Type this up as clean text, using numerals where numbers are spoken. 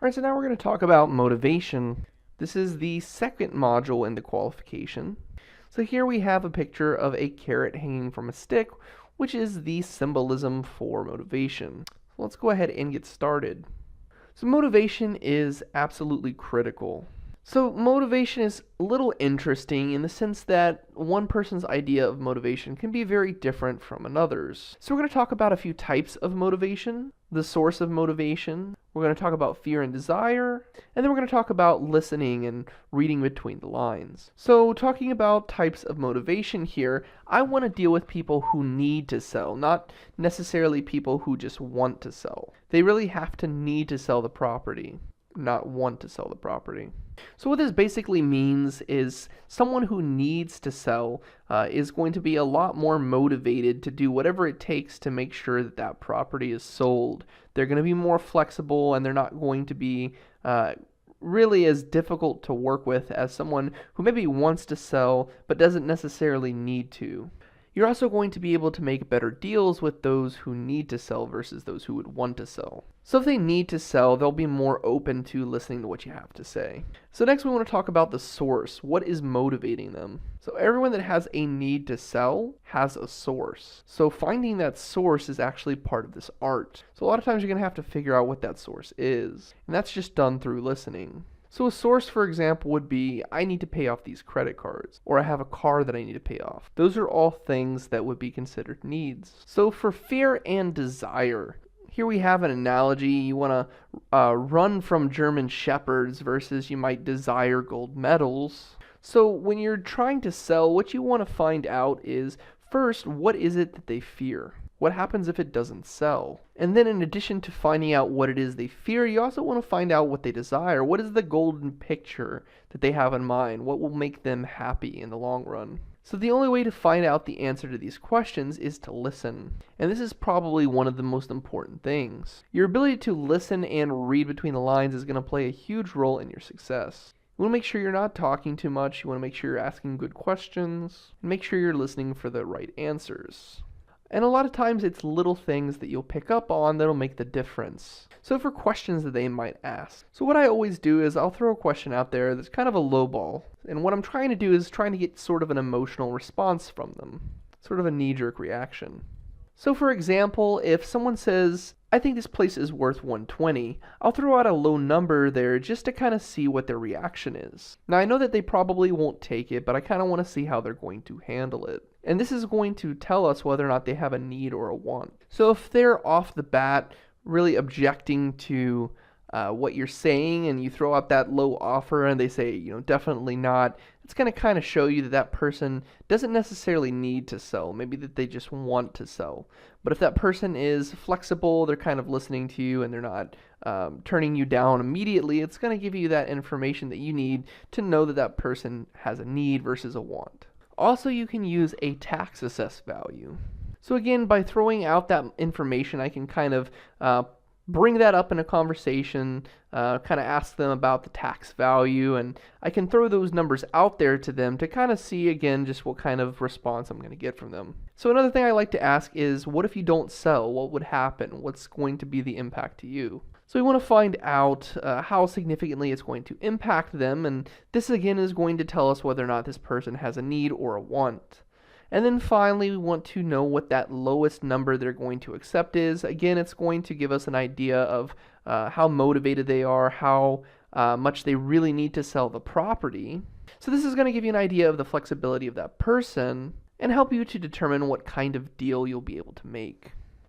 Alright, so now we're going to talk about motivation. This is the second module in the qualification. So here we have a picture of a carrot hanging from a stick, which is the symbolism for motivation. So let's go ahead and get started. So motivation is absolutely critical. So motivation is a little interesting in the sense that one person's idea of motivation can be very different from another's. So we're going to talk about a few types of motivation, the source of motivation, we're going to talk about fear and desire, and then we're going to talk about listening and reading between the lines. So talking about types of motivation here, I want to deal with people who need to sell, not necessarily people who just want to sell. They really have to need to sell the property, not want to sell the property. So what this basically means is someone who needs to sell is going to be a lot more motivated to do whatever it takes to make sure that that property is sold. They're going to be more flexible, and they're not going to be really as difficult to work with as someone who maybe wants to sell but doesn't necessarily need to. You're also going to be able to make better deals with those who need to sell versus those who would want to sell. So if they need to sell, they'll be more open to listening to what you have to say. So next we want to talk about the source. What is motivating them? So everyone that has a need to sell has a source. So finding that source is actually part of this art. So a lot of times you're going to have to figure out what that source is. And that's just done through listening. So a source, for example, would be, I need to pay off these credit cards, or I have a car that I need to pay off. Those are all things that would be considered needs. So for fear and desire, here we have an analogy. You want to run from German shepherds versus you might desire gold medals. So when you're trying to sell, what you want to find out is, first, what is it that they fear? What happens if it doesn't sell? And then in addition to finding out what it is they fear, you also want to find out what they desire. What is the golden picture that they have in mind? What will make them happy in the long run? So the only way to find out the answer to these questions is to listen. And this is probably one of the most important things. Your ability to listen and read between the lines is going to play a huge role in your success. You want to make sure you're not talking too much. You want to make sure you're asking good questions. And make sure you're listening for the right answers. And a lot of times it's little things that you'll pick up on that'll make the difference. So for questions that they might ask. So what I always do is I'll throw a question out there that's kind of a low ball. And what I'm trying to do is trying to get sort of an emotional response from them. Sort of a knee-jerk reaction. So for example, if someone says, I think this place is worth $120, I'll throw out a low number there just to kind of see what their reaction is. Now I know that they probably won't take it, but I kind of want to see how they're going to handle it. And this is going to tell us whether or not they have a need or a want. So if they're off the bat really objecting to what you're saying and you throw out that low offer and they say, definitely not, it's going to kind of show you that that person doesn't necessarily need to sell, maybe that they just want to sell. But if that person is flexible, they're kind of listening to you and they're not turning you down immediately, it's going to give you that information that you need to know that that person has a need versus a want. Also, you can use a tax assessed value. So again, by throwing out that information, I can kind of bring that up in a conversation, kind of ask them about the tax value, and I can throw those numbers out there to them to kind of see, again, just what kind of response I'm going to get from them. So another thing I like to ask is, what if you don't sell? What would happen? What's going to be the impact to you? So we want to find out how significantly it's going to impact them, and this again is going to tell us whether or not this person has a need or a want. And then finally, we want to know what that lowest number they're going to accept is. Again, it's going to give us an idea of how motivated they are, how much they really need to sell the property. So this is going to give you an idea of the flexibility of that person and help you to determine what kind of deal you'll be able to make.